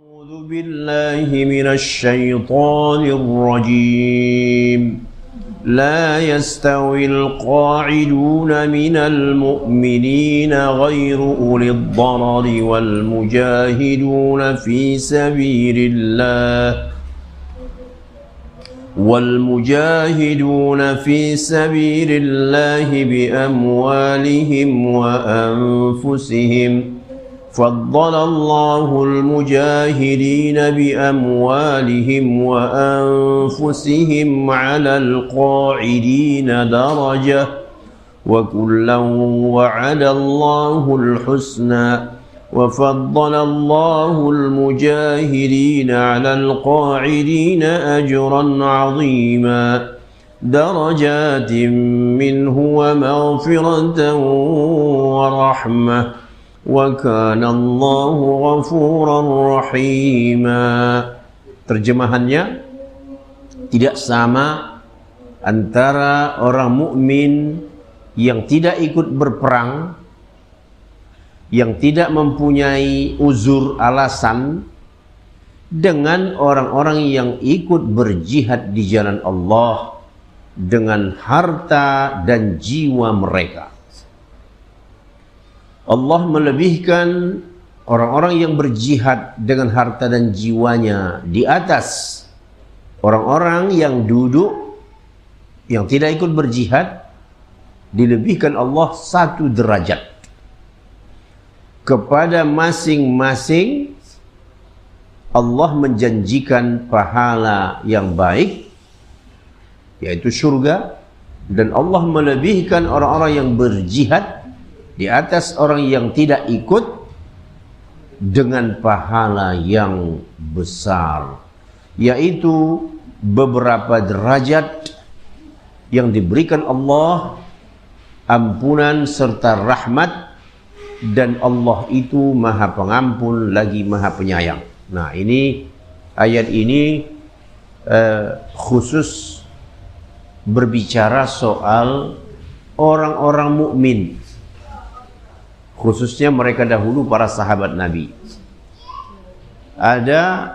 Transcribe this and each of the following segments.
أعوذ بالله من الشيطان الرجيم لا يستوي القاعدون من المؤمنين غير أولي الضرر والمجاهدون في سبيل الله بأموالهم وأنفسهم فضل الله المجاهدين بأموالهم وأنفسهم على القاعدين درجة وكلا وعد الله الحسنى وفضل الله المجاهدين على القاعدين أجرا عظيما درجات منه ومغفرة ورحمة وَكَانَ اللَّهُ غَفُورًا رَحِيمًا. Terjemahannya, tidak sama antara orang mukmin yang tidak ikut berperang, yang tidak mempunyai uzur alasan, dengan orang-orang yang ikut berjihad di jalan Allah dengan harta dan jiwa mereka. Allah melebihkan orang-orang yang berjihad dengan harta dan jiwanya di atas orang-orang yang duduk, yang tidak ikut berjihad. Dilebihkan Allah 1 derajat. Kepada masing-masing Allah menjanjikan pahala yang baik, yaitu surga. Dan Allah melebihkan orang-orang yang berjihad di atas orang yang tidak ikut dengan pahala yang besar, yaitu beberapa derajat yang diberikan Allah, ampunan serta rahmat, dan Allah itu Maha Pengampun lagi Maha Penyayang. Nah, ini ayat ini khusus berbicara soal orang-orang mukmin, khususnya mereka dahulu para sahabat Nabi. Ada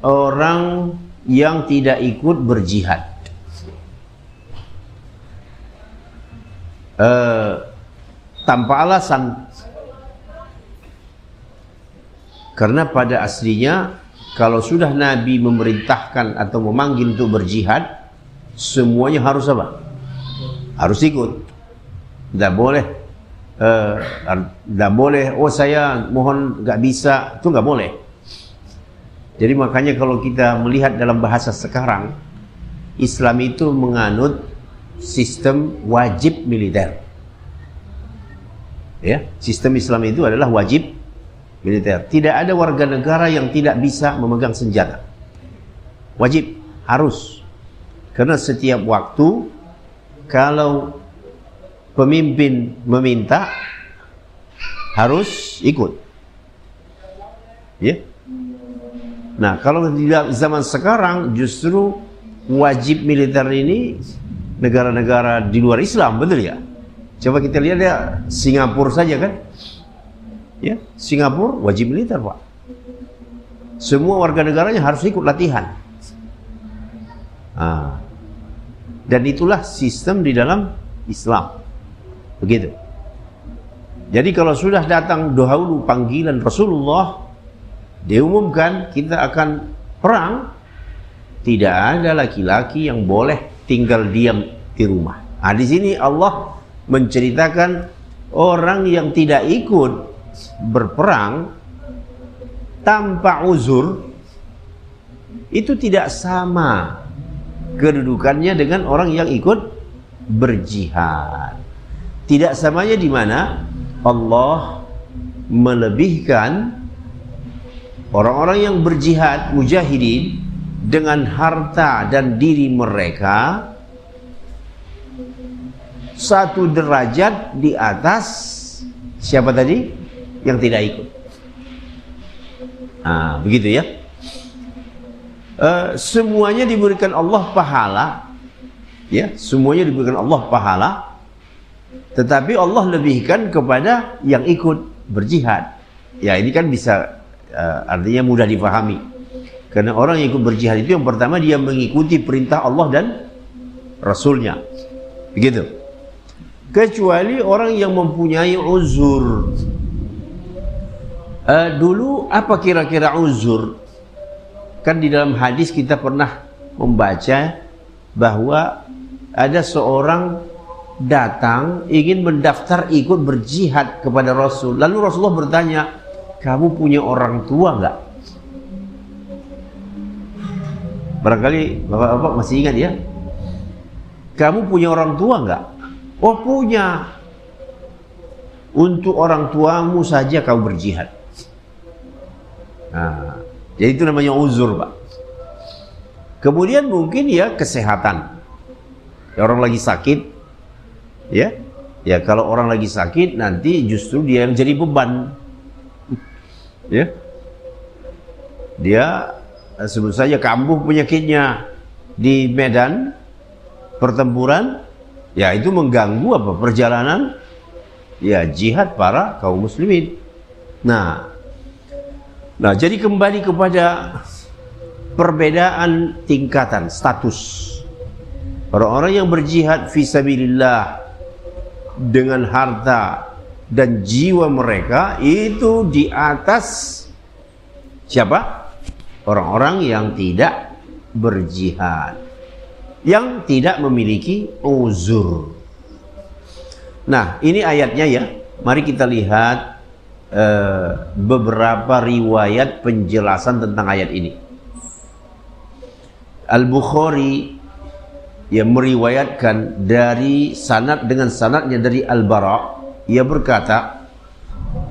orang yang tidak ikut berjihad, tanpa alasan, karena pada aslinya kalau sudah Nabi memerintahkan atau memanggil untuk berjihad, semuanya harus apa? Harus ikut. Tidak boleh oh saya mohon gak bisa, itu gak boleh. Jadi makanya kalau kita melihat dalam bahasa sekarang, Islam itu menganut sistem wajib militer. Ya, sistem Islam itu adalah wajib militer. Tidak ada warga negara yang tidak bisa memegang senjata. Wajib, harus. Karena setiap waktu kalau pemimpin meminta, harus ikut. Ya. Nah, kalau di zaman sekarang justru wajib militer ini negara-negara di luar Islam, betul ya? Coba kita lihat ya, Singapura saja kan? Ya, Singapura wajib militer, Pak. Semua warga negaranya harus ikut latihan. Dan itulah sistem di dalam Islam. Begitu. Jadi kalau sudah datang dahulu panggilan Rasulullah, diumumkan kita akan perang, tidak ada laki-laki yang boleh tinggal diam di rumah. Di sini Allah menceritakan orang yang tidak ikut berperang tanpa uzur, itu tidak sama kedudukannya dengan orang yang ikut berjihad. Tidak samanya di mana Allah melebihkan orang-orang yang berjihad, mujahidin, dengan harta dan diri mereka 1 derajat di atas siapa tadi? Yang tidak ikut. Begitu ya. Semuanya diberikan Allah pahala, ya, semuanya diberikan Allah pahala. Tetapi Allah lebihkan kepada yang ikut berjihad. Ya, ini kan bisa artinya mudah dipahami. Karena orang yang ikut berjihad itu yang pertama dia mengikuti perintah Allah dan Rasulnya, begitu. Kecuali orang yang mempunyai uzur. Dulu apa kira-kira uzur? Kan di dalam hadis kita pernah membaca bahwa ada seorang datang ingin mendaftar ikut berjihad kepada Rasul. Lalu Rasulullah bertanya, kamu punya orang tua enggak? Barangkali bapak-bapak masih ingat ya. Kamu punya orang tua enggak? Oh punya. Untuk orang tuamu saja kau berjihad. Nah, jadi itu namanya uzur, Pak. Kemudian mungkin ya kesehatan. Ya, orang lagi sakit, ya kalau orang lagi sakit nanti justru dia yang jadi beban. Ya, dia sebut saja kambuh penyakitnya di medan pertempuran, ya itu mengganggu apa perjalanan ya jihad para kaum muslimin. Nah jadi kembali kepada perbedaan tingkatan status orang-orang yang berjihad fisabilillah dengan harta dan jiwa mereka itu di atas siapa? Orang-orang yang tidak berjihad, yang tidak memiliki uzur. Nah, ini ayatnya ya. Mari kita lihat beberapa riwayat penjelasan tentang ayat ini. Al-Bukhari yang meriwayatkan dari sanad dengan sanadnya dari Al-Bara', ia berkata,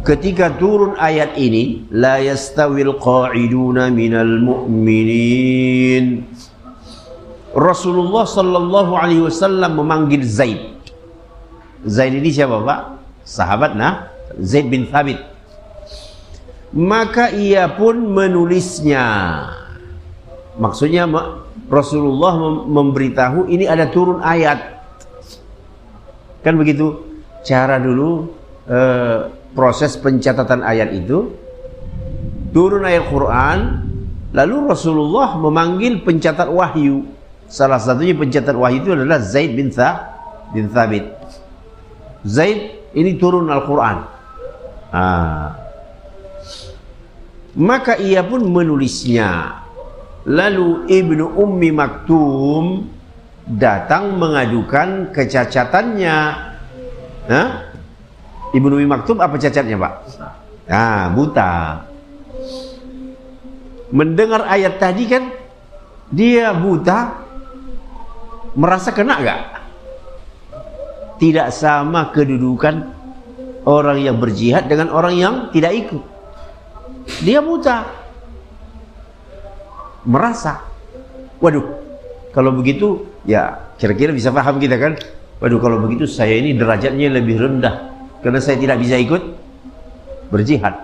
ketika turun ayat ini, la yastawil qa'iduna minal mu'minin, Rasulullah sallallahu alaihi wasallam memanggil Zaid. Zaid ini siapa, Pak? Sahabat Zaid bin Thabit. Maka ia pun menulisnya. Maksudnya Rasulullah memberitahu ini ada turun ayat. Kan begitu cara dulu proses pencatatan ayat itu. Turun ayat Quran, lalu Rasulullah memanggil pencatat wahyu. Salah satunya pencatat wahyu itu adalah Zaid bin Thabit. Zaid ini turun Al-Quran. Maka ia pun menulisnya. Lalu Ibnu Ummi Maktum datang mengadukan kecacatannya. Ibnu Ummi Maktum apa cacatnya, Pak? Buta. Mendengar ayat tadi kan dia buta, merasa kena gak? Tidak sama kedudukan orang yang berjihad dengan orang yang tidak ikut. Dia buta, merasa, waduh, kalau begitu ya kira-kira bisa paham kita kan, waduh kalau begitu saya ini derajatnya lebih rendah karena saya tidak bisa ikut berjihad.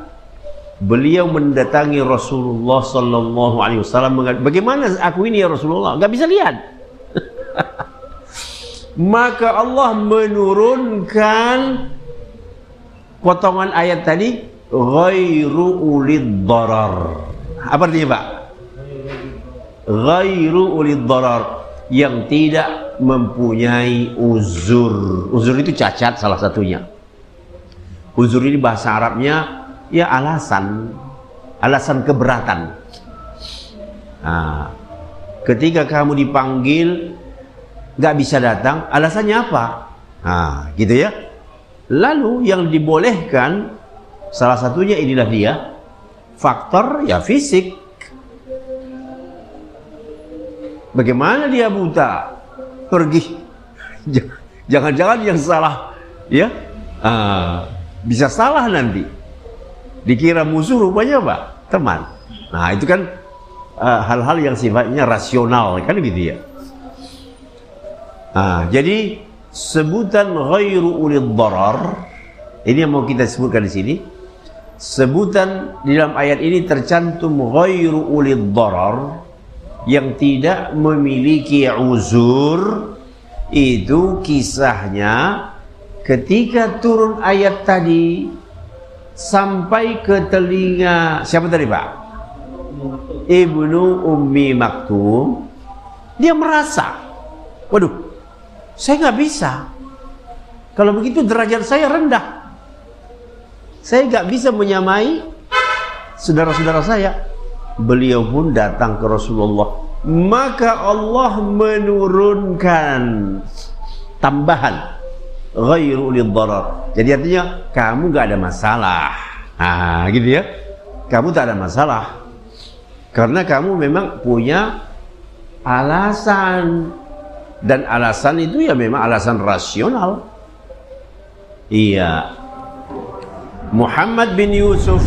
Beliau mendatangi Rasulullah sallallahu alaihi wasallam, bagaimana aku ini ya Rasulullah, nggak bisa lihat. Maka Allah menurunkan potongan ayat tadi, ghairu ulid darar. Apa artinya, Pak? Ghairu ulid darar, yang tidak mempunyai uzur. Uzur itu cacat salah satunya. Uzur ini bahasa Arabnya ya alasan keberatan. Ketika kamu dipanggil nggak bisa datang, alasannya apa? Gitu ya. Lalu yang dibolehkan salah satunya inilah dia, faktor ya fisik. Bagaimana dia buta, pergi, jangan-jangan yang salah ya, bisa salah nanti, dikira musuh, rupanya apa? Teman. Nah itu kan hal-hal yang sifatnya rasional kan gitu ya. Jadi sebutan ghairu ulil darar ini yang mau kita sebutkan di sini. Sebutan di dalam ayat ini tercantum ghairu ulil darar, yang tidak memiliki uzur. Itu kisahnya ketika turun ayat tadi, sampai ke telinga siapa tadi Pak? Ibnu Ummi Maktum. Dia merasa, waduh, saya nggak bisa. Kalau begitu derajat saya rendah. Saya nggak bisa menyamai saudara-saudara saya. Beliau pun datang ke Rasulullah. Maka Allah menurunkan tambahan ghairu lidharar. Jadi artinya kamu nggak ada masalah. Nah, gitu ya. Kamu tak ada masalah. Karena kamu memang punya alasan, dan alasan itu ya memang alasan rasional. Iya. Muhammad bin Yusuf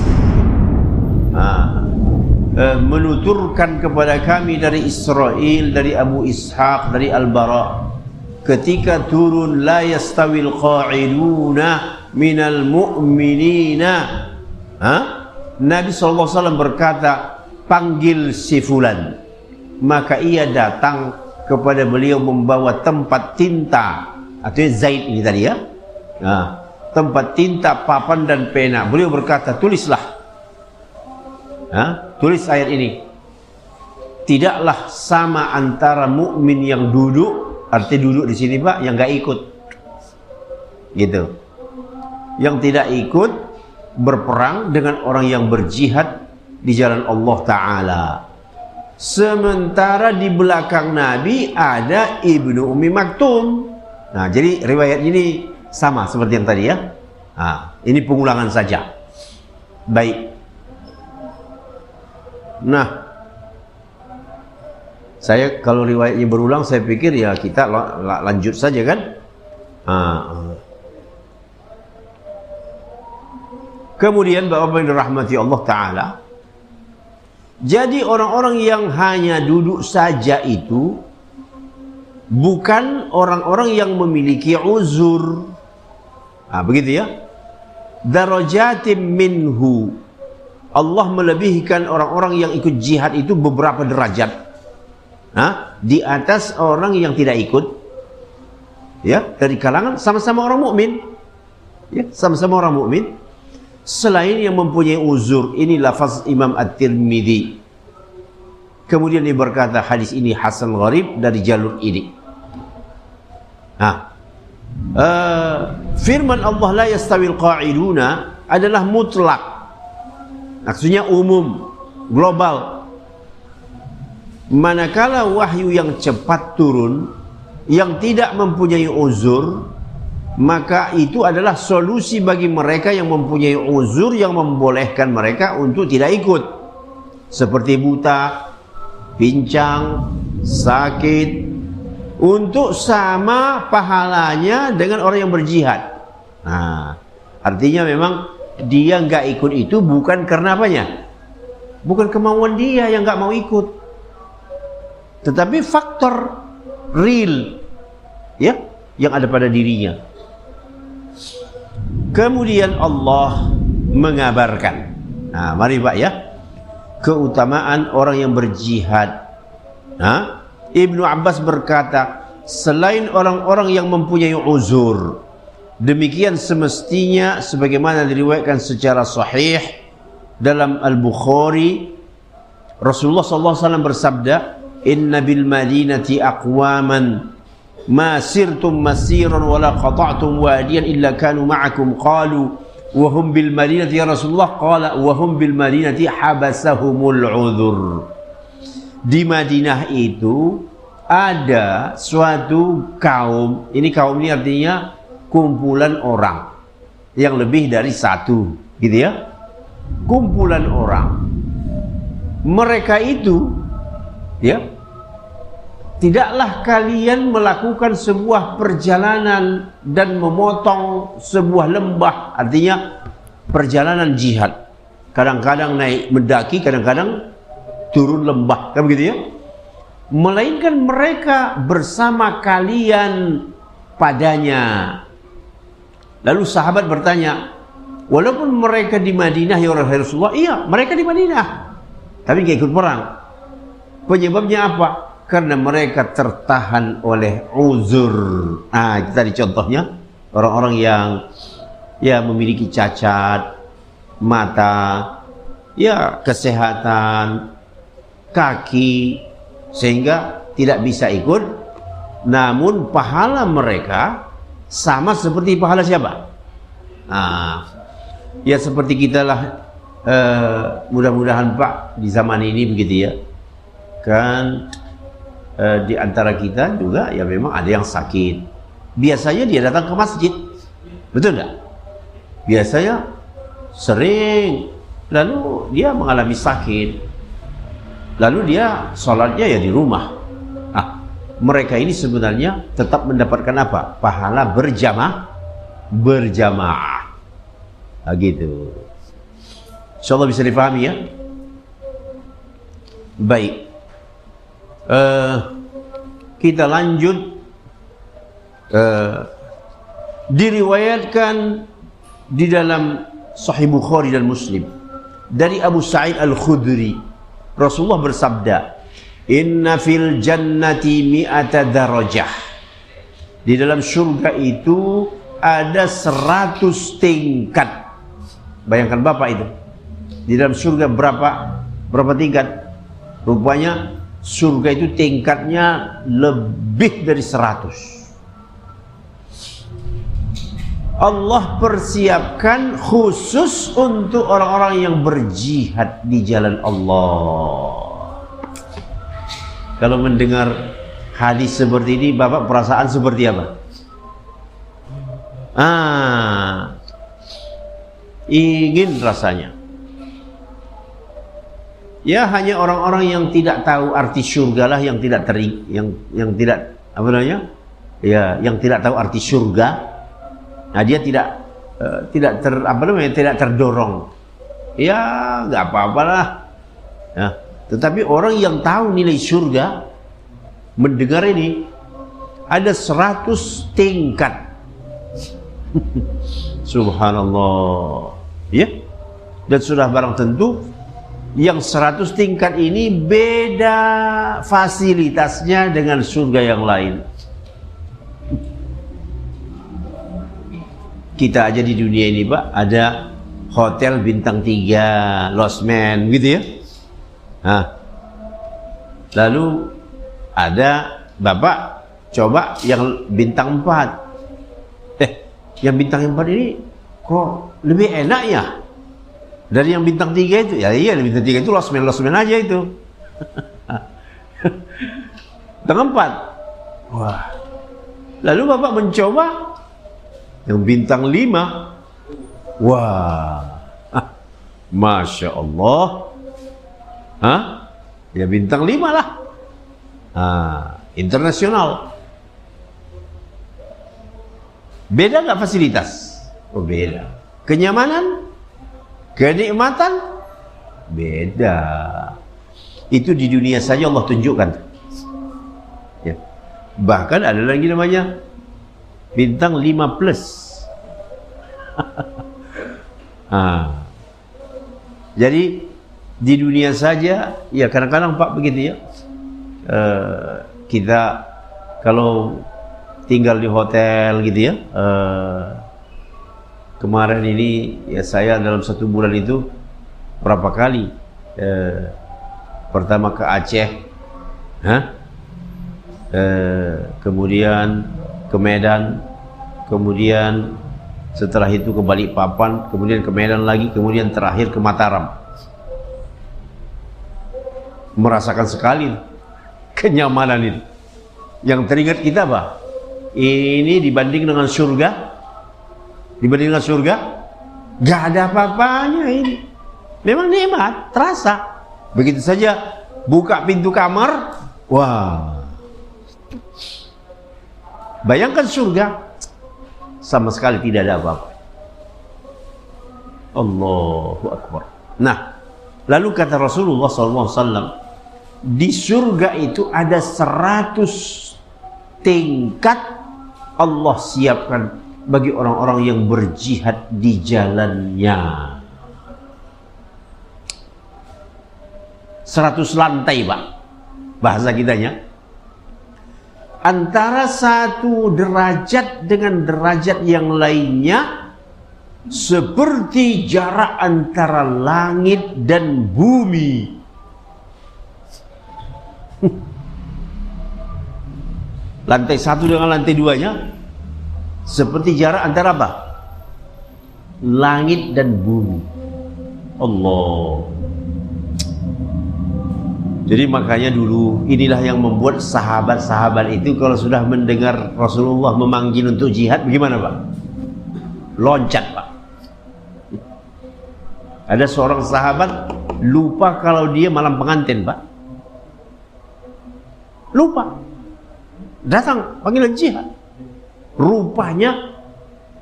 menuturkan kepada kami dari Israel, dari Abu Ishaq, dari Al-Bara, ketika turun la yastawil qa'iduna minal mu'minina, Nabi SAW berkata, panggil si fulan. Maka ia datang kepada beliau membawa tempat tinta, artinya Zaid ini tadi ya, tempat tinta, papan dan pena. Beliau berkata, tulislah, tulis ayat ini. Tidaklah sama antara mukmin yang duduk, artinya duduk di sini Pak, yang nggak ikut, gitu, yang tidak ikut berperang, dengan orang yang berjihad di jalan Allah Ta'ala. Sementara di belakang Nabi ada Ibnu Ummi Maktum. Nah, jadi riwayat ini sama seperti yang tadi ya. Ini pengulangan saja. Baik. Nah, saya kalau riwayatnya berulang, saya pikir ya kita lanjut saja kan. Kemudian Bapak-Bapak yang dirahmati Allah Ta'ala, jadi orang-orang yang hanya duduk saja itu bukan orang-orang yang memiliki uzur. Begitu ya. Darajatim minhu. Allah melebihkan orang-orang yang ikut jihad itu beberapa derajat, di atas orang yang tidak ikut. Ya, dari kalangan sama-sama orang mukmin. Ya, sama-sama orang mukmin. Selain yang mempunyai uzur. Ini lafaz Imam At-Tirmidzi. Kemudian dia berkata hadis ini hasan gharib dari jalur ini. Firman Allah la yastawil qa'iduna adalah mutlak. Maksudnya umum, global. Manakala wahyu yang cepat turun, yang tidak mempunyai uzur, maka itu adalah solusi bagi mereka yang mempunyai uzur, yang membolehkan mereka untuk tidak ikut. Seperti buta, pincang, sakit, untuk sama pahalanya dengan orang yang berjihad. Artinya memang dia nggak ikut itu bukan karena apanya? Bukan kemauan dia yang nggak mau ikut, tetapi faktor real ya yang ada pada dirinya. Kemudian Allah mengabarkan, mari Pak ya, keutamaan orang yang berjihad. Ibnu Abbas berkata, selain orang-orang yang mempunyai uzur, demikian semestinya sebagaimana diriwayatkan secara sahih dalam Al-Bukhari, Rasulullah SAW bersabda, inna bil madinati aqwaman ma sirtum masiran wala qata'tum wadiyan illa kanu ma'akum. Qalu wa hum bil madinati ya Rasulullah? Qala wa hum bil madinati habasahumul udhur. Di Madinah itu ada suatu kaum, ini kaum ini artinya kumpulan orang yang lebih dari satu, gitu ya, kumpulan orang. Mereka itu ya, tidaklah kalian melakukan sebuah perjalanan dan memotong sebuah lembah, artinya perjalanan jihad, kadang-kadang naik mendaki, kadang-kadang turun lembah, kan begitu ya, melainkan mereka bersama kalian padanya. Lalu sahabat bertanya, walaupun mereka di Madinah ya Rasulullah? Iya, mereka di Madinah, tapi nggak ikut perang. Penyebabnya apa? Karena mereka tertahan oleh uzur. Tadi contohnya orang-orang yang ya memiliki cacat, mata, ya kesehatan, kaki, sehingga tidak bisa ikut. Namun pahala mereka sama seperti pahala siapa? Nah, ya seperti kita lah, mudah-mudahan Pak di zaman ini begitu ya. Kan di antara kita juga ya memang ada yang sakit. Biasanya dia datang ke masjid, betul enggak? Biasanya sering, lalu dia mengalami sakit, lalu dia sholatnya ya di rumah. Mereka ini sebenarnya tetap mendapatkan apa? Pahala berjamaah. Gitu. Insyaallah bisa dipahami ya. Baik. Kita lanjut. Diriwayatkan di dalam Sahih Bukhari dan Muslim dari Abu Sa'id Al-Khudri, Rasulullah bersabda, inna fil jannati mi'ata darajah. Di dalam surga itu ada 100 tingkat. Bayangkan Bapak itu. Di dalam surga berapa tingkat? Rupanya surga itu tingkatnya lebih dari 100. Allah persiapkan khusus untuk orang-orang yang berjihad di jalan Allah. Kalau mendengar hadis seperti ini, Bapak perasaan seperti apa? Ingin rasanya. Ya hanya orang-orang yang tidak tahu arti surga lah yang tidak yang tidak apa namanya? Ya, yang tidak tahu arti surga. Nah, dia tidak terdorong. Ya, nggak apa-apalah. Nah, tetapi orang yang tahu nilai surga mendengar ini ada 100 tingkat. Subhanallah. Ya. Dan sudah barang tentu yang 100 tingkat ini beda fasilitasnya dengan surga yang lain. Kita aja di dunia ini Pak, ada hotel bintang 3, losmen gitu ya. Nah, lalu ada Bapak coba yang bintang 4. Yang bintang 4 ini kok lebih enak ya dari yang bintang 3 itu? Ya iya, bintang 3 itu losmen aja itu. Bintang 4. Wah. Lalu Bapak mencoba yang bintang 5. Wah. Masya Allah. Ya bintang 5 lah. Internasional. Beda nggak fasilitas? Oh beda. Kenyamanan? Kenikmatan? Beda. Itu di dunia saja Allah tunjukkan. Ya. Bahkan ada lagi namanya bintang 5+. Jadi di dunia saja ya kadang-kadang Pak begitu ya. Kita kalau tinggal di hotel gitu ya. Kemarin ini ya saya dalam 1 bulan itu berapa kali? Pertama ke Aceh, kemudian ke Medan, kemudian setelah itu ke Balikpapan, kemudian ke Medan lagi, kemudian terakhir ke Mataram. Merasakan sekali kenyamanan itu. Yang teringat kita apa? Ini dibanding dengan surga, gak ada apa-apanya ini. Memang nikmat, terasa. Begitu saja buka pintu kamar, wah. Bayangkan surga, sama sekali tidak ada apa-apa. Allahu Akbar. Nah, lalu kata Rasulullah SAW, di surga itu ada 100 tingkat Allah siapkan bagi orang-orang yang berjihad di jalannya. 100 lantai Pak, bahasa kitanya. Antara satu derajat dengan derajat yang lainnya seperti jarak antara langit dan bumi. Lantai satu dengan lantai duanya seperti jarak antara apa? Langit dan bumi. Allah. Jadi makanya dulu inilah yang membuat sahabat-sahabat itu kalau sudah mendengar Rasulullah memanggil untuk jihad, bagaimana Pak? Loncat Pak. Ada seorang sahabat lupa kalau dia malam pengantin Pak. Lupa. Datang panggilan jihad. Rupanya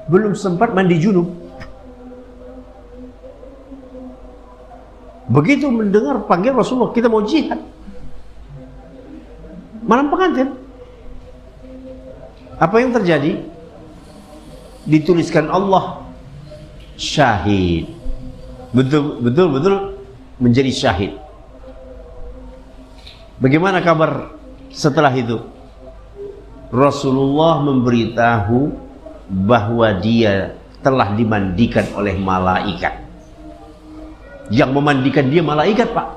belum sempat mandi junub. Begitu mendengar panggil Rasulullah, kita mau jihad. Malam pengantin. Apa yang terjadi? Dituliskan Allah syahid. Betul menjadi syahid. Bagaimana kabar setelah itu? Rasulullah memberitahu bahwa dia telah dimandikan oleh malaikat. Yang memandikan dia malaikat Pak.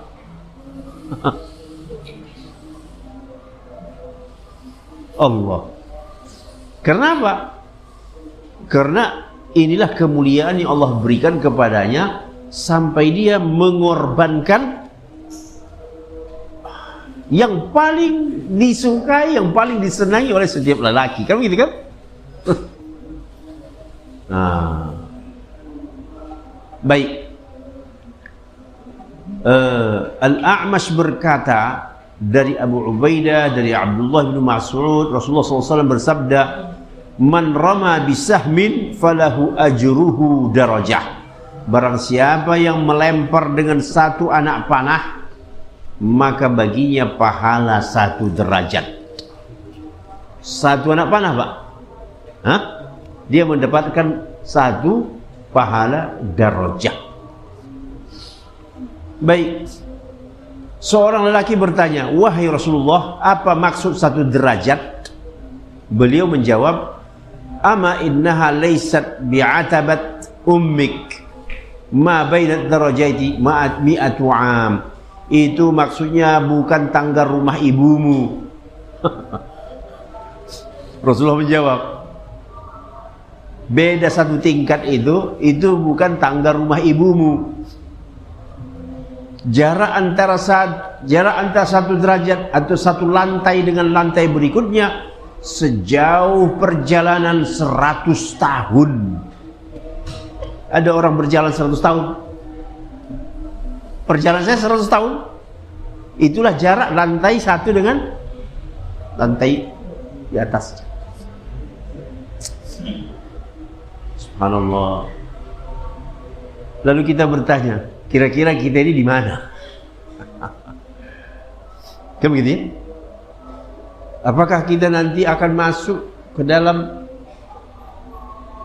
Allah. Kenapa? Karena inilah kemuliaan yang Allah berikan kepadanya sampai dia mengorbankan yang paling disukai, yang paling disenangi oleh setiap lelaki. Kan begitu kan? Nah. Baik. Al-A'mash berkata dari Abu Ubaidah, dari Abdullah bin Mas'ud, Rasulullah SAW bersabda, "Man rama bisahmin falahu ajruhu darajah." Barang siapa yang melempar dengan satu anak panah, maka baginya pahala 1 derajat. 1 anak panah Pak, dia mendapatkan 1 pahala darajat. Baik. Seorang lelaki bertanya, "Wahai Rasulullah, apa maksud 1 derajat?" Beliau menjawab, "Ama innaha laysat bi'atabat ummik ma baina darajati ma'at mi'atu 'am." Itu maksudnya bukan tangga rumah ibumu. Rasulullah menjawab, beda 1 tingkat itu bukan tangga rumah ibumu. Jarak antara 1 derajat atau 1 lantai dengan lantai berikutnya sejauh perjalanan 100 tahun. Ada orang berjalan 100 tahun. Perjalanan saya 100 tahun. Itulah jarak lantai 1 dengan lantai di atas. Subhanallah. Lalu kita bertanya, kira-kira kita ini di mana? Kan begitu ya? Apakah kita nanti akan masuk ke dalam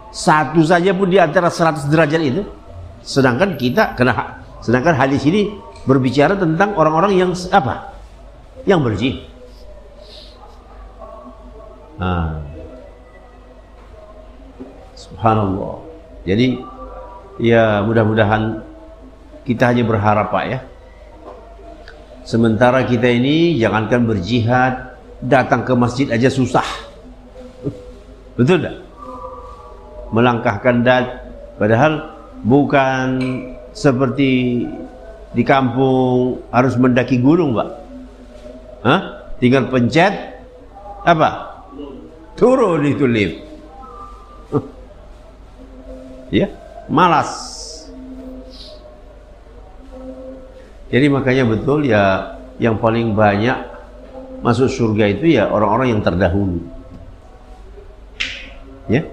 1 saja pun di antara 100 derajat itu? Sedangkan hadis ini berbicara tentang orang-orang yang apa? Yang berjihad. Subhanallah. Jadi ya mudah-mudahan kita hanya berharap Pak ya. Sementara kita ini jangankan berjihad, datang ke masjid aja susah. Betul tak? Melangkahkan padahal bukan seperti di kampung harus mendaki gunung Pak. Tinggal pencet apa? Turun itu lift. Ya, malas. Jadi makanya betul ya, yang paling banyak masuk surga itu ya orang-orang yang terdahulu. Ya,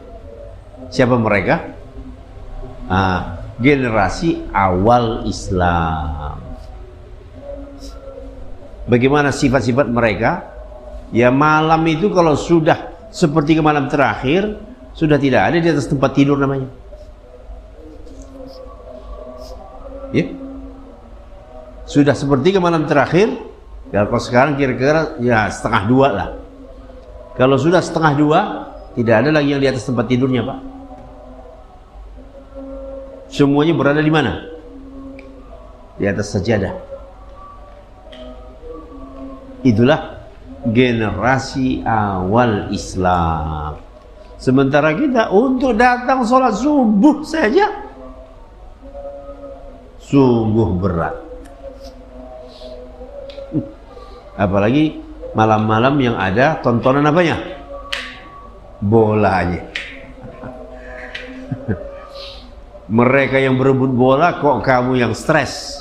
siapa mereka? Generasi awal Islam. Bagaimana sifat-sifat mereka? Ya malam itu kalau sudah seperti ke malam terakhir, sudah tidak ada di atas tempat tidur namanya. Ya, sudah seperti ke malam terakhir. Kalau sekarang kira-kira ya 1:30 lah. Kalau sudah 1:30, tidak ada lagi yang di atas tempat tidurnya Pak. Semuanya berada di mana? Di atas sajadah. Itulah generasi awal Islam. Sementara kita untuk datang sholat subuh saja sungguh berat. Apalagi malam-malam yang ada tontonan apanya? Bolanya. Mereka yang berebut bola kok kamu yang stres.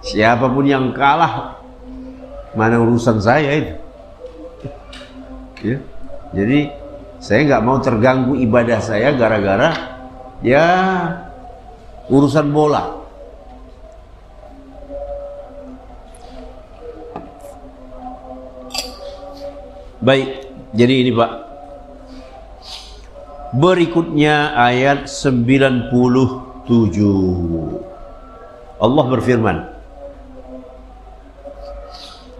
Siapapun yang kalah, mana urusan saya itu. Ya. Jadi saya nggak mau terganggu ibadah saya gara-gara ya urusan bola. Baik, jadi ini Pak. Berikutnya ayat 97. Allah berfirman.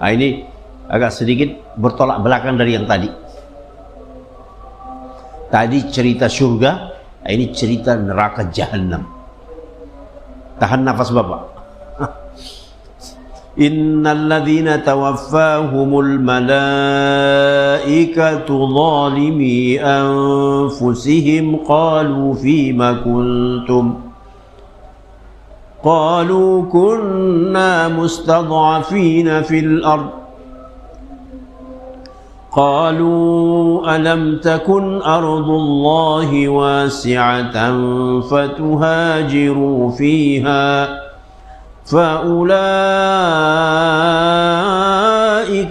Nah, ini agak sedikit bertolak belakang dari yang tadi. Tadi cerita surga, ini cerita neraka jahanam. Tahan nafas Bapak. Innal ladzina tawaffahumul malaikatu zalimi anfusihim qalu fima kuntum qalu kunna mustad'afina fil ard قالوا ألم تكن أرض الله واسعة فتهاجروا فيها فأولئك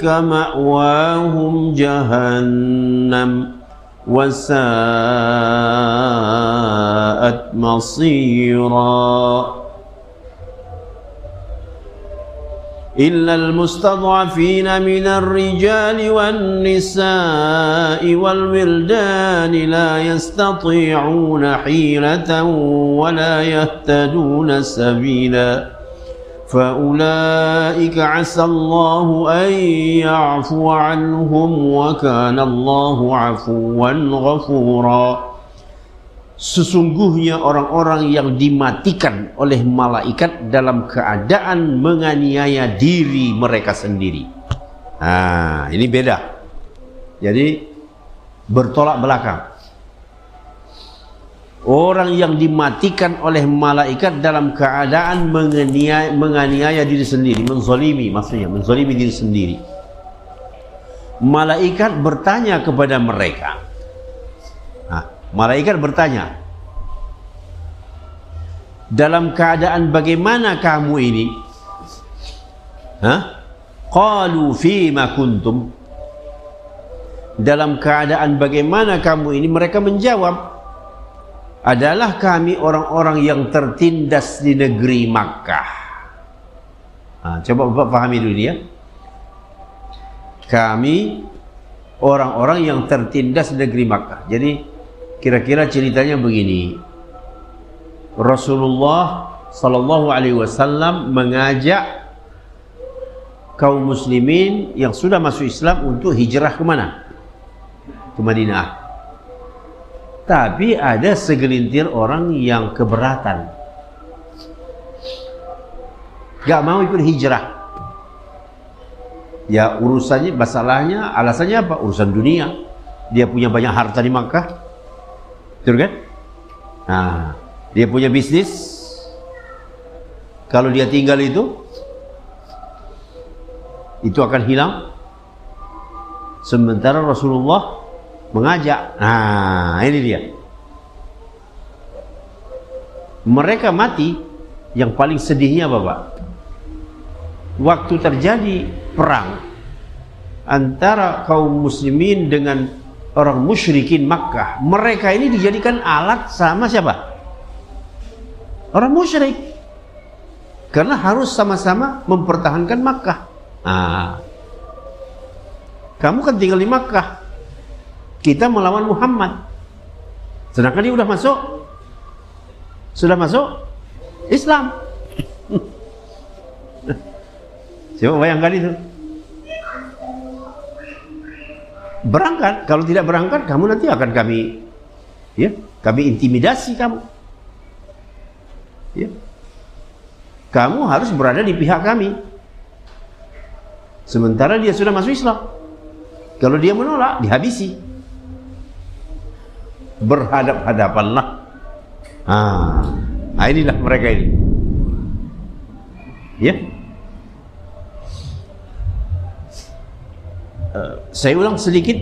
مأواهم جهنم وساءت مصيرا إلا المستضعفين من الرجال والنساء والولدان لا يستطيعون حيلة ولا يهتدون سبيلا فأولئك عسى الله أن يعفو عنهم وكان الله عفوا غفورا. Sesungguhnya orang-orang yang dimatikan oleh malaikat dalam keadaan menganiaya diri mereka sendiri. Nah, ini beda. Jadi bertolak belakang. Orang yang dimatikan oleh malaikat dalam keadaan menganiaya diri sendiri, menzalimi, maksudnya menzalimi diri sendiri. Malaikat bertanya kepada mereka. Nah, malaikat bertanya, dalam keadaan bagaimana kamu ini? Qalu fima kuntum. Dalam keadaan bagaimana kamu ini? Mereka menjawab, adalah kami orang-orang yang tertindas di negeri Makkah. Coba Bapak pahami dulu ya. Kami orang-orang yang tertindas di negeri Makkah. Jadi kira-kira ceritanya begini. Rasulullah sallallahu alaihi wasallam mengajak kaum muslimin yang sudah masuk Islam untuk hijrah ke mana? Ke Madinah. Tapi ada segelintir orang yang keberatan, gak mau ikut hijrah. Ya urusannya, masalahnya, alasannya apa? Urusan dunia. Dia punya banyak harta di Makkah, betul kan? Nah, dia punya bisnis. Kalau dia tinggal itu akan hilang. Sementara Rasulullah mengajak. Nah, ini dia. Mereka mati. Yang paling sedihnya Bapak, waktu terjadi perang antara kaum muslimin dengan orang musyrikin Makkah, mereka ini dijadikan alat sama siapa? Orang musyrik. Karena harus sama-sama mempertahankan Makkah. Kamu kan tinggal di Makkah, kita melawan Muhammad, sedangkan dia sudah masuk Islam. Coba bayangkan itu. Berangkat, kalau tidak berangkat kamu nanti akan kami intimidasi kamu. kamu harus berada di pihak kami. Sementara dia sudah masuk Islam. Kalau dia menolak, dihabisi. Berhadap-hadapanlah. Inilah mereka ini. Ya. Saya ulang sedikit.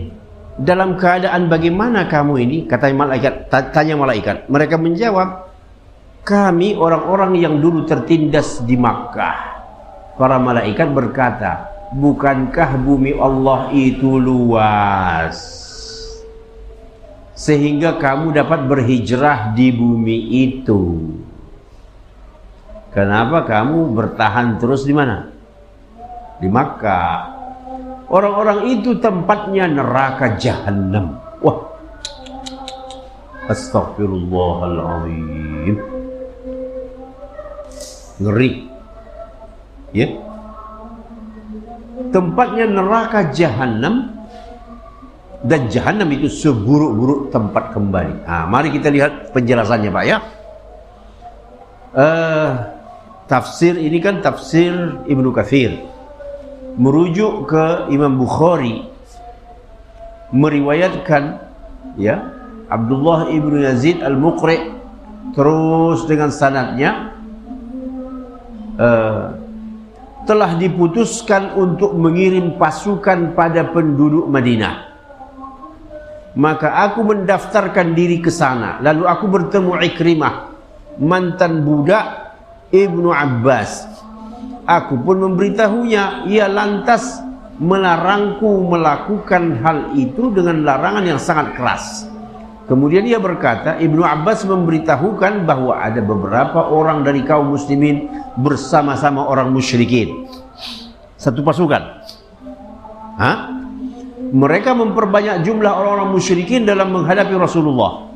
Dalam keadaan bagaimana kamu ini? Kata malaikat, tanya malaikat. Mereka menjawab, kami orang-orang yang dulu tertindas di Makkah. Para malaikat berkata, bukankah bumi Allah itu luas sehingga kamu dapat berhijrah di bumi itu? Kenapa kamu bertahan terus di mana? Di Makkah. Orang-orang itu tempatnya neraka Jahannam. Wah, astagfirullahaladzim, ngeri ya. Tempatnya neraka Jahannam, dan Jahannam itu seburuk-buruk tempat kembali. Mari kita lihat penjelasannya, Pak ya. Tafsir ini kan tafsir Ibnu Katsir, merujuk ke Imam Bukhari, meriwayatkan ya Abdullah ibnu Yazid al-Muqri, terus dengan sanadnya telah diputuskan untuk mengirim pasukan pada penduduk Madinah. Maka aku mendaftarkan diri ke sana. Lalu aku bertemu Ikrimah, mantan budak Ibnu Abbas. Aku pun memberitahunya. Ia lantas melarangku melakukan hal itu dengan larangan yang sangat keras. Kemudian ia berkata, Ibnu Abbas memberitahukan bahwa ada beberapa orang dari kaum muslimin bersama-sama orang musyrikin. Satu pasukan. Mereka memperbanyak jumlah orang-orang musyrikin dalam menghadapi Rasulullah.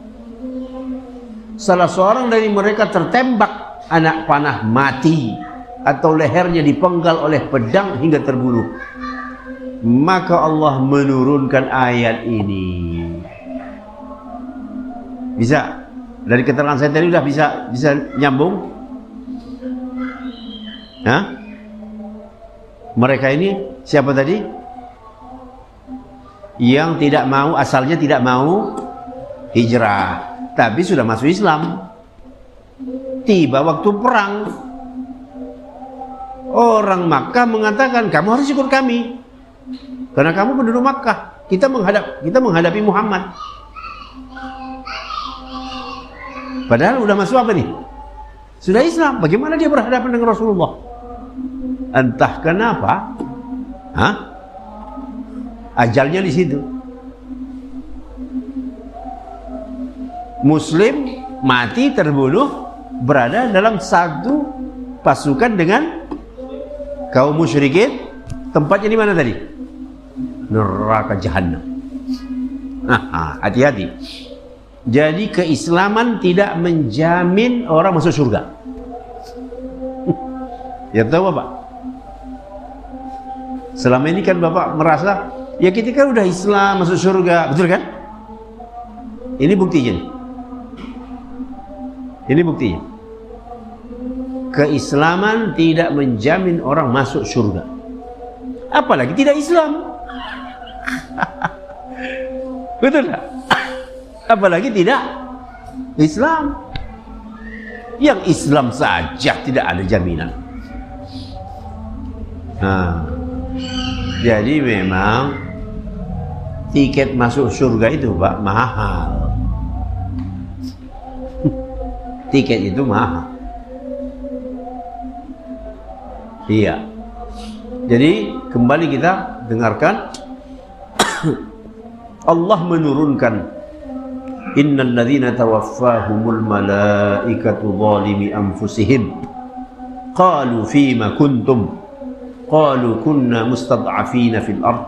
Salah seorang dari mereka tertembak anak panah mati, atau lehernya dipenggal oleh pedang hingga terbunuh. Maka Allah menurunkan ayat ini. Bisa? Dari keterangan saya tadi sudah bisa nyambung? Mereka ini siapa tadi? Yang tidak mau, asalnya tidak mau hijrah, tapi sudah masuk Islam. Tiba waktu perang, orang Makkah mengatakan, kamu harus ikut kami karena kamu penduduk Makkah. Kita menghadapi Muhammad. Padahal udah masuk apa nih? Sudah Islam. Bagaimana dia berhadapan dengan Rasulullah? Entah kenapa, ajalnya di situ. Muslim mati terbunuh, berada dalam satu pasukan dengan kaum musyrikin. Tempatnya di mana tadi? Neraka Jahannam. Hati-hati. Jadi keislaman tidak menjamin orang masuk surga. Ya tahu Bapak? Selama ini kan Bapak merasa, ya kita kan udah Islam masuk surga, betul kan? Ini buktinya. Ini buktinya. Keislaman tidak menjamin orang masuk surga. Apalagi tidak Islam. Betul tak? Apalagi tidak Islam. Yang Islam saja tidak ada jaminan. Jadi memang tiket masuk surga itu Pak mahal. Tiket itu mahal. Iya. Jadi kembali kita dengarkan Allah menurunkan innal ladzina tawaffahumul malaikatu zalimi anfusihim qalu fima kuntum qalu kunna mustad'afina fil ard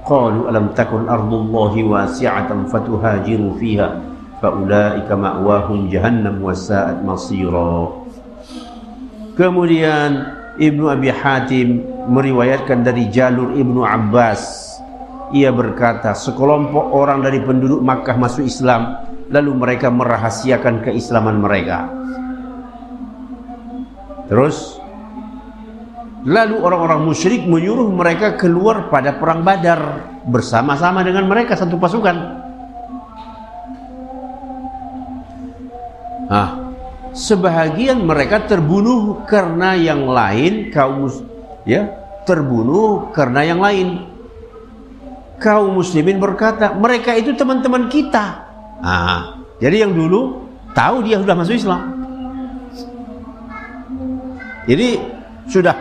qalu alam takun ardullahi wasi'atan fatuhajiru fiha faulaika ma'wahum jahannam wasa'at masira. Kemudian Ibnu Abi Hatim meriwayatkan dari jalur Ibnu Abbas, ia berkata, sekelompok orang dari penduduk Makkah masuk Islam, lalu mereka merahasiakan keislaman mereka. Terus Lalu orang-orang musyrik menyuruh mereka keluar pada perang Badar bersama-sama dengan mereka satu pasukan. Sebahagian mereka terbunuh karena yang lain, terbunuh karena yang lain. Kaum muslimin berkata, mereka itu teman-teman kita. Jadi yang dulu tahu dia sudah masuk Islam. Jadi sudah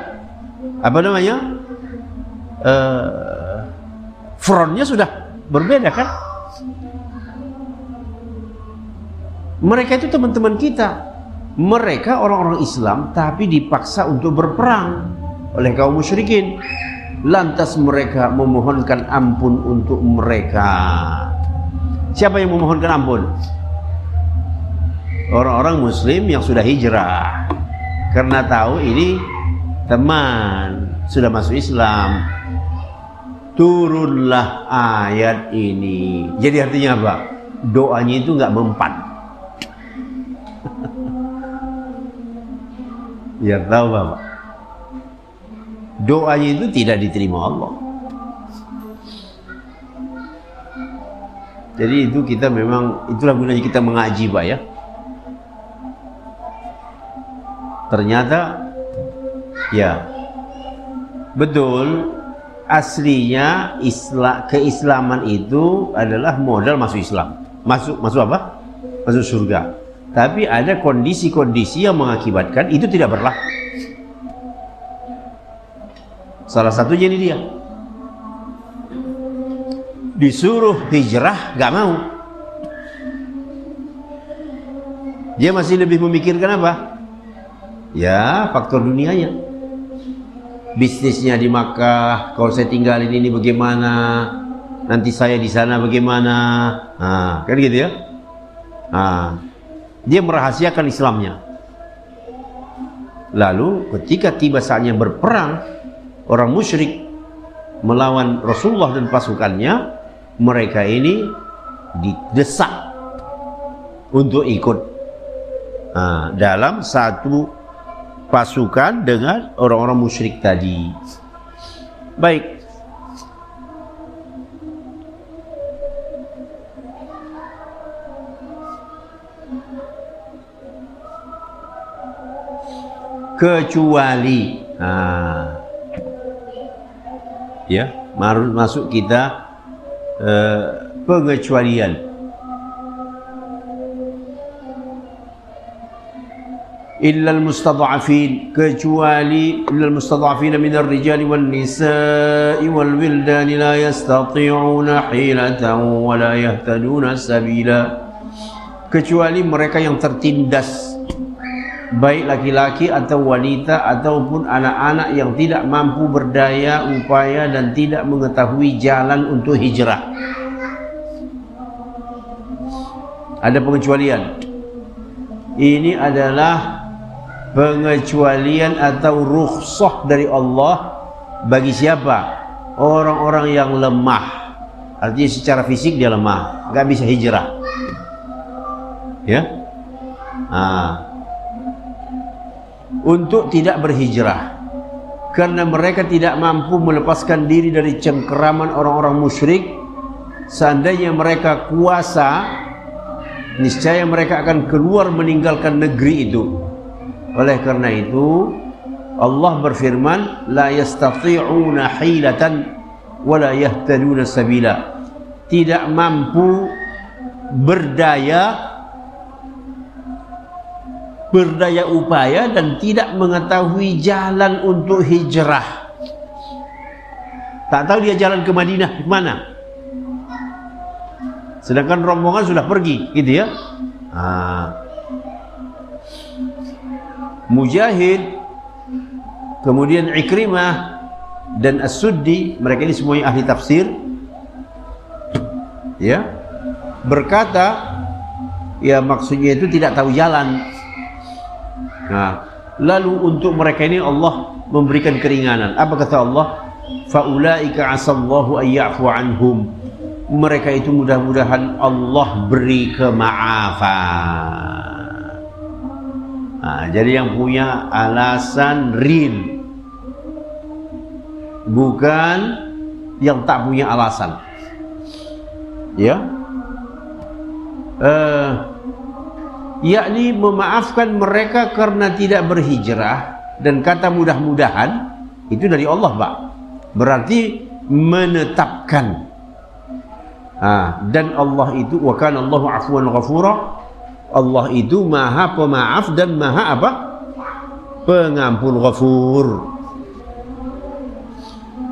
frontnya sudah berbeda kan? Mereka itu teman-teman kita. Mereka orang-orang Islam tapi dipaksa untuk berperang oleh kaum musyrikin. Lantas mereka memohonkan ampun untuk mereka. Siapa yang memohonkan ampun? Orang-orang muslim yang sudah hijrah, karena tahu ini teman sudah masuk Islam. Turunlah ayat ini. Jadi artinya apa? Doanya itu nggak mempan. Biar tahu Bapak, doanya itu tidak diterima Allah. Jadi itu kita memang, itulah gunanya kita mengaji Pak ya. Ternyata ya betul, aslinya keislaman itu adalah modal masuk Islam. Masuk apa? Masuk surga. Tapi ada kondisi-kondisi yang mengakibatkan itu tidak berlaku. Salah satunya ini dia. Disuruh hijrah, gak mau. Dia masih lebih memikirkan apa? Ya, faktor dunianya. Bisnisnya di Makkah, kalau saya tinggalin ini bagaimana? Nanti saya di sana bagaimana? Kan gitu ya? Dia merahasiakan Islamnya. Lalu ketika tiba saatnya berperang, orang musyrik melawan Rasulullah dan pasukannya, mereka ini didesak untuk ikut dalam satu pasukan dengan orang-orang musyrik tadi. Baik. Kecuali ya, masuk kita pengecualian. Illal mustad'afin, kecuali illal mustad'afin minar rijali wan nisa'i wal wildani la yastati'una hilatan wa la yahtaduna sabila. Kecuali mereka yang tertindas, baik laki-laki atau wanita ataupun anak-anak yang tidak mampu berdaya upaya dan tidak mengetahui jalan untuk hijrah. Ada pengecualian. Ini adalah pengecualian atau rukhsah dari Allah bagi siapa? Orang-orang yang lemah. Artinya secara fisik dia lemah, nggak bisa hijrah. Ya. Untuk tidak berhijrah karena mereka tidak mampu melepaskan diri dari cengkeraman orang-orang musyrik. Seandainya mereka kuasa, niscaya mereka akan keluar meninggalkan negeri itu. Oleh karena itu Allah berfirman, la yastati'una hilatan wa la yahtaduna sabila. Tidak mampu berdaya upaya dan tidak mengetahui jalan untuk hijrah. Tak tahu dia jalan ke Madinah kemana, sedangkan rombongan sudah pergi, gitu ya. Mujahid, kemudian Ikrimah dan As-Suddi, mereka ini semuanya ahli tafsir, ya, berkata, ya maksudnya itu tidak tahu jalan. Lalu untuk mereka ini Allah memberikan keringanan. Apa kata Allah? Faulaika asallahu ayya'fu anhum. Mereka itu mudah-mudahan Allah beri kemaafan. Jadi yang punya alasan real bukan yang tak punya alasan. Ya, yakni memaafkan mereka karena tidak berhijrah, dan kata mudah-mudahan itu dari Allah, Pak. Berarti menetapkan. Dan Allah itu, wa kana Allahu afwan ghafura, Allah itu maha pemaaf dan maha apa? Pengampun, ghafur.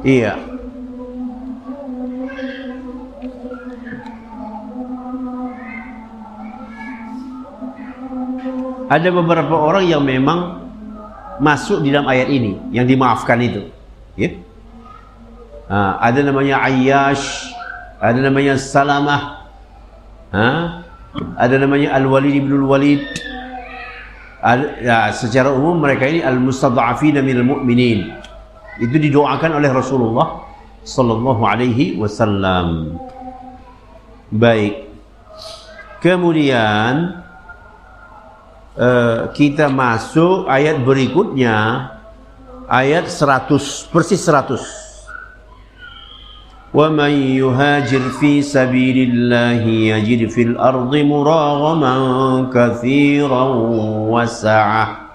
Iya. Ada beberapa orang yang memang masuk di dalam ayat ini, yang dimaafkan itu, ya. Ada namanya Ayyash, ada namanya Salamah, ada namanya Al-Walid ibn Al-Walid. Secara umum mereka ini al-mustad'afina minal mu'minin. Itu didoakan oleh Rasulullah sallallahu alaihi wasallam. Baik. Kemudian kita masuk ayat berikutnya, ayat 100, persis 100. Wa man yuhajir fi sabilillahi yajid fil ardi muraghaman katsiran wa sa'ah.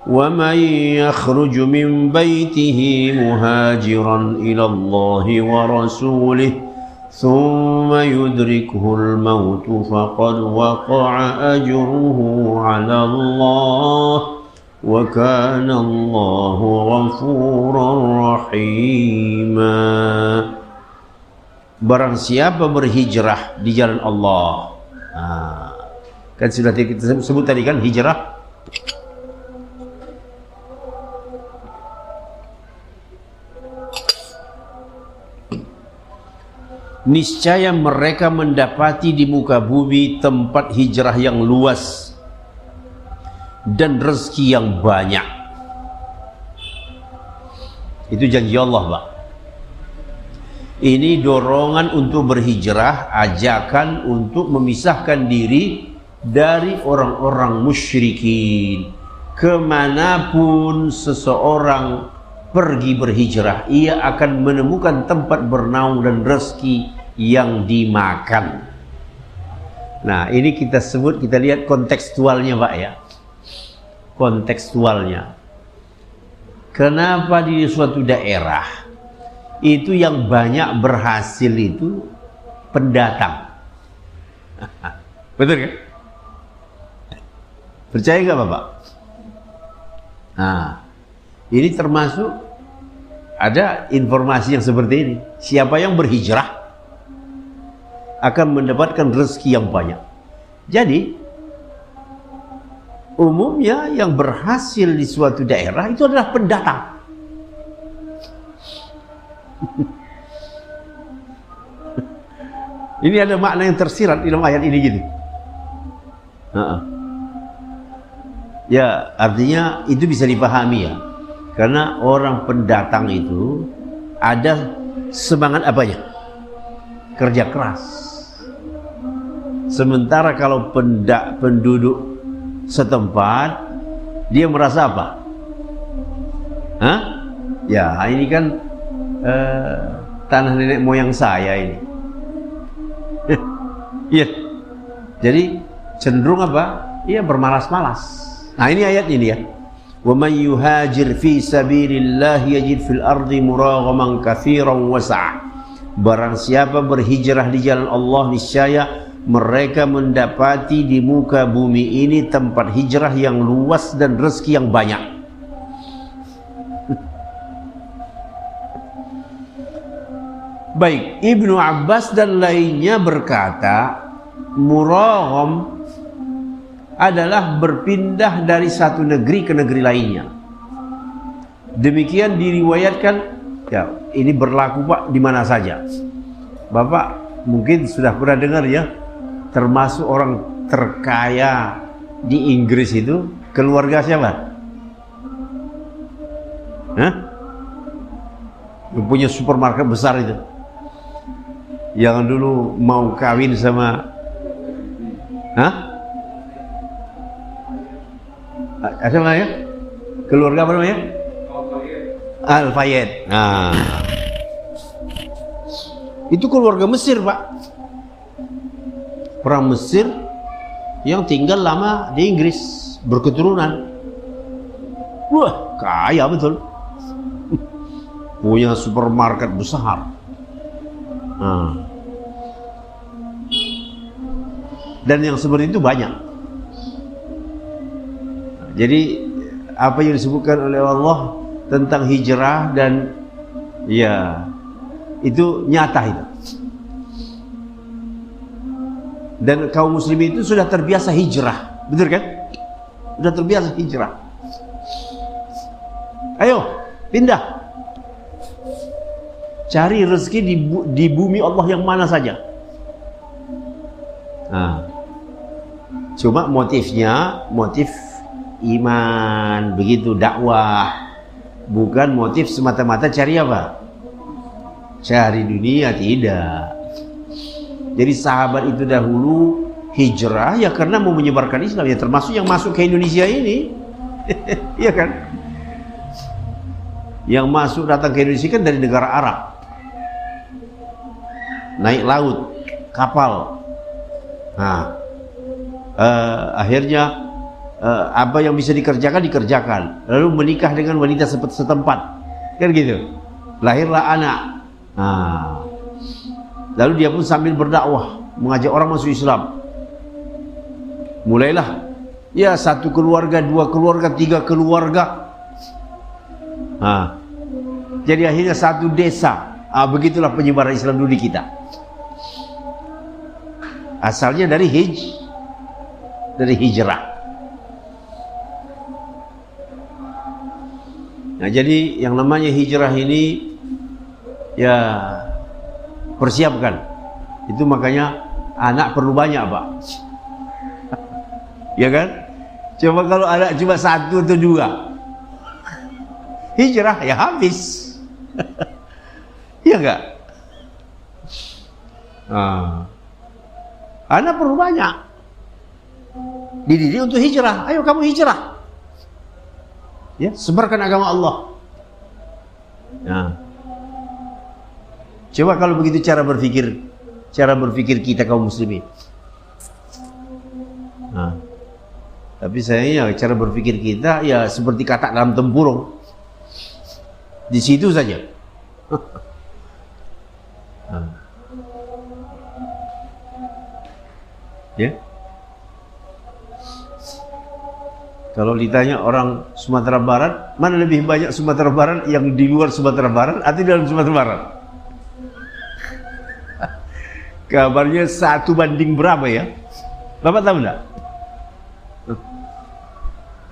Wa man yakhruj min baitihi muhajiran ila Allah wa rasulih ثم يدركه الموت فقد وقع أجره على الله وكان الله غفورا رحيما. Barang siapa berhijrah di jalan Allah, kan sudah kita sebut tadi kan hijrah. Niscaya mereka mendapati di muka bumi tempat hijrah yang luas dan rezeki yang banyak. Itu janji Allah, Pak. Ini dorongan untuk berhijrah, ajakan untuk memisahkan diri dari orang-orang musyrikin. Kemanapun seseorang pergi berhijrah, ia akan menemukan tempat bernaung dan rezeki yang dimakan. Nah, ini kita sebut, kita lihat kontekstualnya, Pak, ya. Kontekstualnya. Kenapa di suatu daerah itu yang banyak berhasil itu pendatang? Betul kan? Percaya nggak, Bapak? Nah, ini termasuk ada informasi yang seperti ini. Siapa yang berhijrah akan mendapatkan rezeki yang banyak. Jadi umumnya yang berhasil di suatu daerah itu adalah pendatang. Ini ada makna yang tersirat di dalam ayat ini gitu. Ya, artinya itu bisa dipahami ya. Karena orang pendatang itu ada semangat apanya? Kerja keras. Sementara kalau penduduk setempat, dia merasa apa? Ya, ini kan tanah nenek moyang saya ini. Iya. Jadi cenderung apa? Iya, bermalas-malas. Nah, ini ayat ini ya. وَمَنْ يُهَاجِرْ فِي سَبِيلِ اللَّهِ يَجِدْ فِي الْأَرْضِ مُرَاغَمًا كَثِيرًا وَسَعًا. Barang siapa berhijrah di jalan Allah, niscaya mereka mendapati di muka bumi ini tempat hijrah yang luas dan rezeki yang banyak. Baik, Ibnu Abbas dan lainnya berkata, muragham adalah berpindah dari satu negeri ke negeri lainnya. Demikian diriwayatkan, ya ini berlaku Pak di mana saja. Bapak mungkin sudah pernah dengar ya, termasuk orang terkaya di Inggris itu keluarga siapa? Punya supermarket besar itu. Yang dulu mau kawin sama apa namanya? Keluarga apa namanya? Al-Fayyad. Nah, itu keluarga Mesir, Pak. Orang Mesir yang tinggal lama di Inggris, berketurunan. Wah, kaya betul. Punya supermarket besar. Nah. Dan yang seperti itu banyak. Jadi apa yang disebutkan oleh Allah tentang hijrah dan ya itu nyata itu. Dan kaum muslimin itu sudah terbiasa hijrah, betul kan? Sudah terbiasa hijrah. Ayo pindah, cari rezeki di bumi Allah yang mana saja. Nah, cuma motifnya motif iman, begitu, dakwah, bukan motif semata-mata cari apa? Cari dunia, tidak. Jadi sahabat itu dahulu hijrah ya karena mau menyebarkan Islam, ya termasuk yang masuk ke Indonesia ini. Iya kan? Yang masuk datang ke Indonesia kan dari negara Arab. Naik laut, kapal. Nah, akhirnya apa yang bisa dikerjakan, lalu menikah dengan wanita setempat, kan gitu. Lahirlah anak. Nah, lalu dia pun sambil berdakwah, mengajak orang masuk Islam. Mulailah ya satu keluarga, dua keluarga, tiga keluarga. Nah, jadi akhirnya satu desa. Begitulah penyebaran Islam dulu di kita. Asalnya dari hijrah. Nah, jadi yang namanya hijrah ini ya persiapkan. Itu makanya anak perlu banyak, Pak. Ya kan? Coba kalau anak cuma satu atau dua, hijrah ya habis. Iya enggak? Anak perlu banyak. Dididik untuk hijrah. Ayo kamu hijrah. Ya, sebarkan agama Allah. Nah, coba kalau begitu cara berpikir kita kaum muslimin. Nah, tapi sayangnya cara berpikir kita ya seperti katak dalam tempurung. Di situ saja. Nah. Ya. Kalau ditanya orang Sumatera Barat, mana lebih banyak Sumatera Barat yang di luar Sumatera Barat atau di dalam Sumatera Barat? Kabarnya 1 banding berapa ya? Bapak tahu enggak?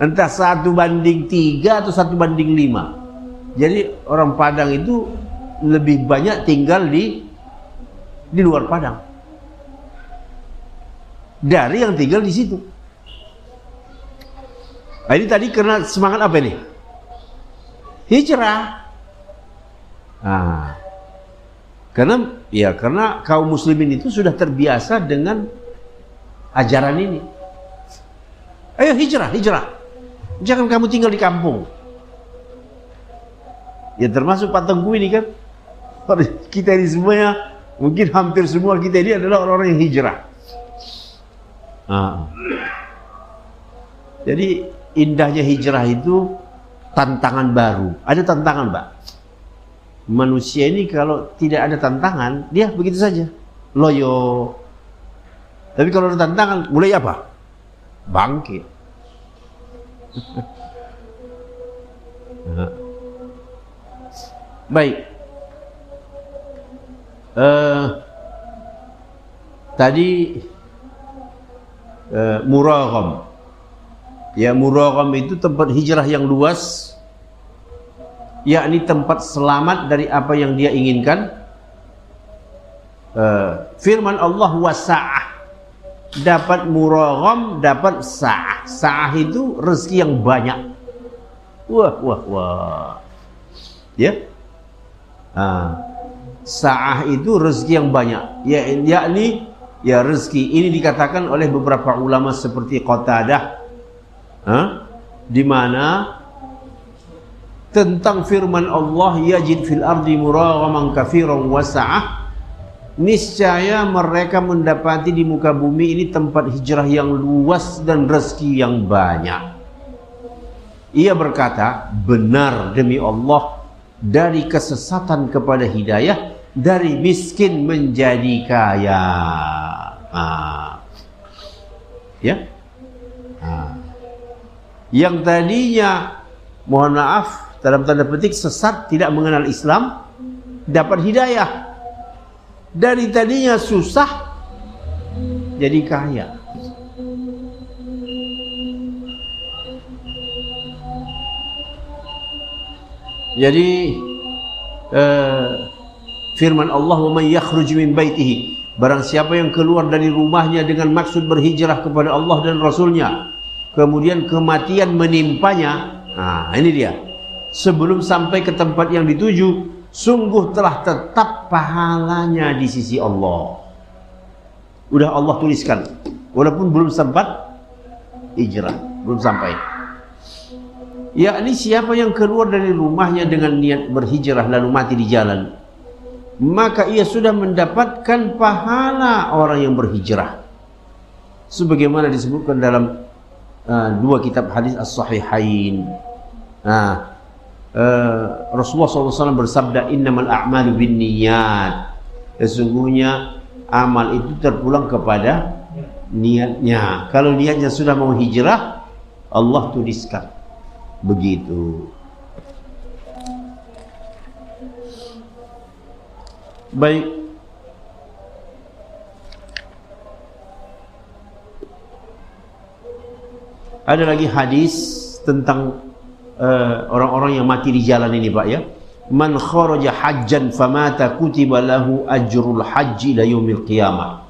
Entah 1 banding 3 atau 1 banding 5. Jadi orang Padang itu lebih banyak tinggal di luar Padang dari yang tinggal di situ. Nah, ini tadi karena semangat apa ini? Hijrah. Nah, karena kaum muslimin itu sudah terbiasa dengan ajaran ini. Ayo hijrah. Jangan kamu tinggal di kampung. Ya termasuk Pak Tengku ini kan. Kita ini semuanya, mungkin hampir semua kita ini adalah orang-orang yang hijrah. Nah. Jadi indahnya hijrah itu tantangan baru. Ada tantangan, Pak. Manusia ini kalau tidak ada tantangan, dia begitu saja, loyo. Tapi kalau ada tantangan, mulai apa? Bangkit. Nah. Baik. Tadi Muragham. Ya, Muragham itu tempat hijrah yang luas, yakni tempat selamat dari apa yang dia inginkan. Firman Allah wasa'ah, dapat Muragham, dapat sa'ah. Sa'ah itu rezeki yang banyak. Wah. Ya. Sa'ah itu rezeki yang banyak, yakni ya rezeki ini dikatakan oleh beberapa ulama seperti Qatadah, di mana tentang firman Allah, yajid fil ardi muraghaman katsiran wasa'ah, niscaya mereka mendapati di muka bumi ini tempat hijrah yang luas dan rezeki yang banyak. Ia berkata, benar demi Allah, dari kesesatan kepada hidayah, dari miskin menjadi kaya. Ya, yang tadinya, mohon maaf, dalam tanda petik sesat, tidak mengenal Islam, dapat hidayah. Dari tadinya susah jadi kaya. Jadi firman Allah, "Wa may yakhruj min baitihi", barang siapa yang keluar dari rumahnya dengan maksud berhijrah kepada Allah dan Rasulnya, kemudian kematian menimpanya, nah ini dia, sebelum sampai ke tempat yang dituju, sungguh telah tetap pahalanya di sisi Allah. Udah Allah tuliskan, walaupun belum sempat hijrah, belum sampai. Yakni siapa yang keluar dari rumahnya dengan niat berhijrah lalu mati di jalan, maka ia sudah mendapatkan pahala orang yang berhijrah. Sebagaimana disebutkan dalam dua kitab hadis as-sahihain. Nah, Rasulullah SAW bersabda, innamal a'malu binniyat, sesungguhnya amal itu terpulang kepada niatnya. Kalau niatnya sudah mau hijrah, Allah tuliskan begitu. Baik, ada lagi hadis tentang orang-orang yang mati di jalan ini, Pak, ya. Man kharaja hajjan famata kutiba lahu ajrul haji ila yaumil qiyamah.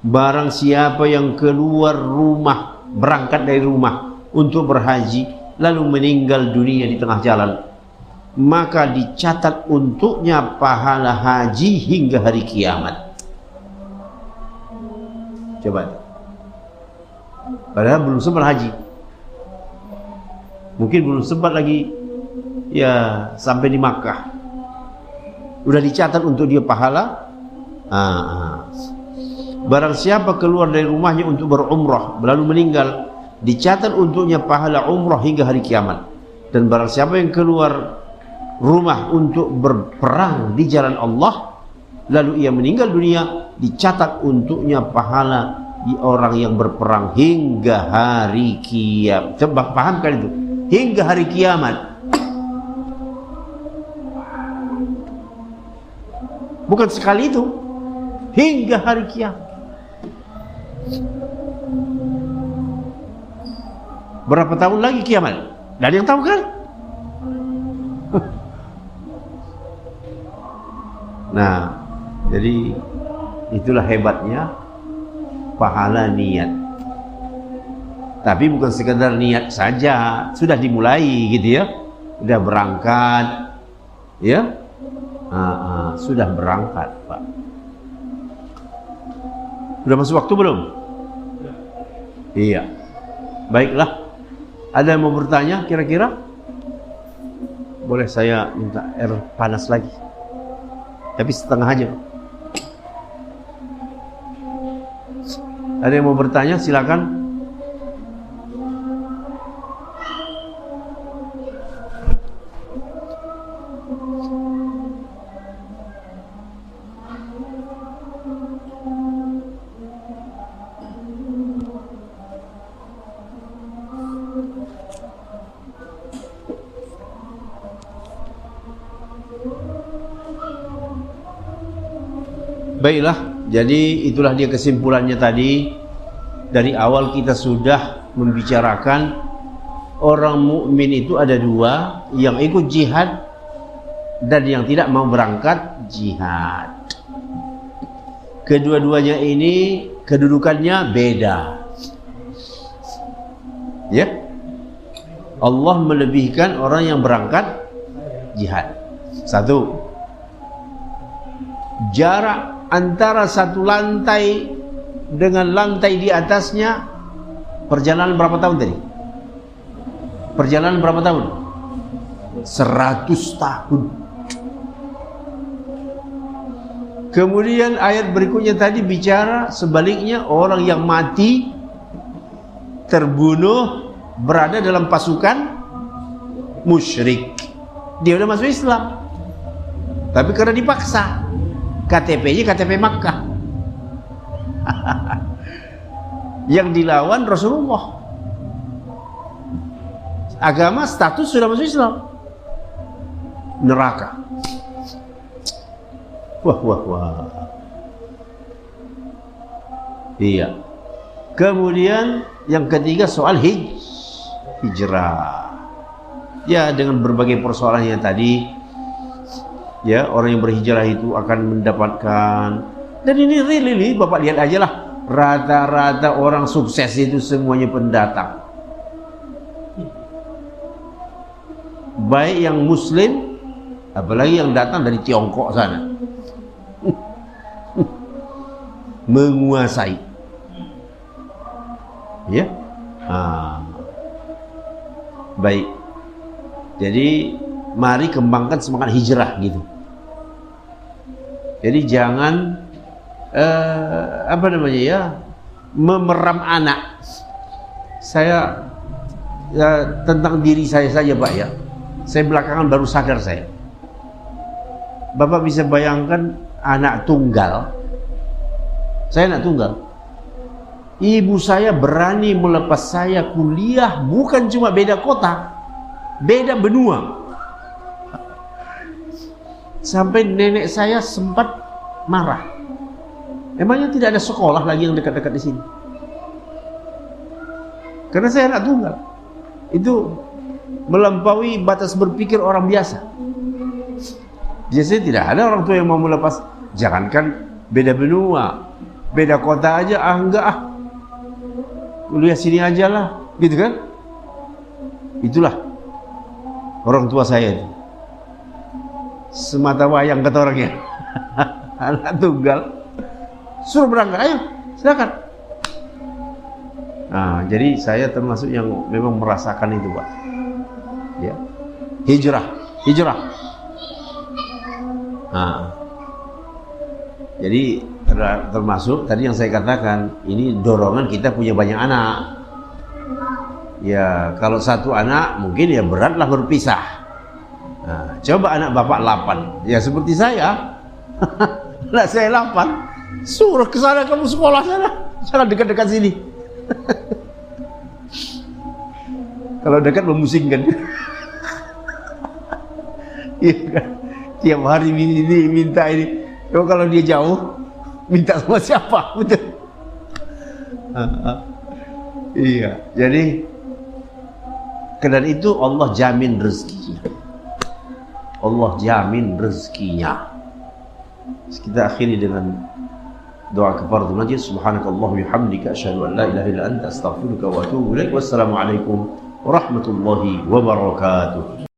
Barang siapa yang keluar rumah, berangkat dari rumah untuk berhaji lalu meninggal dunia di tengah jalan, maka dicatat untuknya pahala haji hingga hari kiamat. Coba, padahal belum sempat haji, mungkin belum sempat lagi ya sampai di Makkah, udah dicatat untuk dia pahala. Barang siapa keluar dari rumahnya untuk berumrah lalu meninggal, dicatat untuknya pahala umrah hingga hari kiamat. Dan barang siapa yang keluar rumah untuk berperang di jalan Allah lalu ia meninggal dunia, dicatat untuknya pahala di orang yang berperang hingga hari kiamat. Coba pahamkan itu, hingga hari kiamat. Bukan sekali itu, hingga hari kiamat. Berapa tahun lagi kiamat? Tidak ada yang tahu kan? Nah, jadi itulah hebatnya pahala niat. Tapi bukan sekadar niat saja, sudah dimulai gitu ya, sudah berangkat, ya, sudah berangkat, Pak. Sudah masuk waktu belum? Iya. Baiklah. Ada yang mau bertanya kira-kira? Boleh saya minta air panas lagi, tapi setengah aja. Ada yang mau bertanya, silakan. Baiklah, jadi itulah dia kesimpulannya tadi. Dari awal kita sudah membicarakan orang mukmin itu ada dua, yang ikut jihad dan yang tidak mau berangkat jihad. Kedua-duanya ini kedudukannya beda. Ya, Allah melebihkan orang yang berangkat jihad. Satu, jarak antara satu lantai dengan lantai di atasnya perjalanan berapa tahun tadi? Perjalanan berapa tahun? 100 tahun. Kemudian ayat berikutnya tadi bicara sebaliknya, orang yang mati terbunuh berada dalam pasukan musyrik, dia udah masuk Islam, tapi karena dipaksa, KTP-nya KTP Makkah. Yang dilawan Rasulullah, agama status sudah masuk Islam, neraka. Wah. Iya. Kemudian yang ketiga soal hijrah. Ya, dengan berbagai persoalan yang tadi, ya, orang yang berhijrah itu akan mendapatkan, dan ini really, Bapak lihat aja lah, rata-rata orang sukses itu semuanya pendatang. Baik yang muslim, apalagi yang datang dari Tiongkok sana. Menguasai, ya. Baik, jadi mari kembangkan semangat hijrah gitu. Jadi jangan memeram anak. Saya tentang diri saya saja, Pak, ya. Saya belakangan baru sadar saya. Bapak bisa bayangkan anak tunggal. Saya anak tunggal. Ibu saya berani melepas saya kuliah, bukan cuma beda kota, beda benua. Sampai nenek saya sempat marah. Emangnya tidak ada sekolah lagi yang dekat-dekat di sini? Karena saya anak tunggal. Itu melampaui batas berpikir orang biasa. Biasanya tidak ada orang tua yang mau melepas. Jangankan beda benua, beda kota aja, enggak kuliah sini aja lah, gitu kan? Itulah orang tua saya itu. Semata wayang kata orangnya. Anak tunggal, suruh berangkat, ayo silakan. Nah, jadi saya termasuk yang memang merasakan itu, Pak. Ya, hijrah. Nah, jadi termasuk tadi yang saya katakan, ini dorongan kita punya banyak anak. Ya, kalau satu anak mungkin ya beratlah berpisah. Nah, coba anak bapak 8, ya seperti saya. Anak saya 8, suruh ke sana, kamu sekolah sana, jangan dekat-dekat sini. Kalau dekat memusingkan. Iya kan? Tiap hari minta ini. Kalau dia jauh, minta sama siapa? Betul. Iya, jadi karena itu Allah jamin rezekinya. Allah jamin rezekinya. Kita akhiri dengan doa kafaratul majlis. Subhanakallah bihamdika asyhadu an la ilaha illa anta astaghfiruka wa atubu ilaik. Wassalamualaikum warahmatullahi wabarakatuh.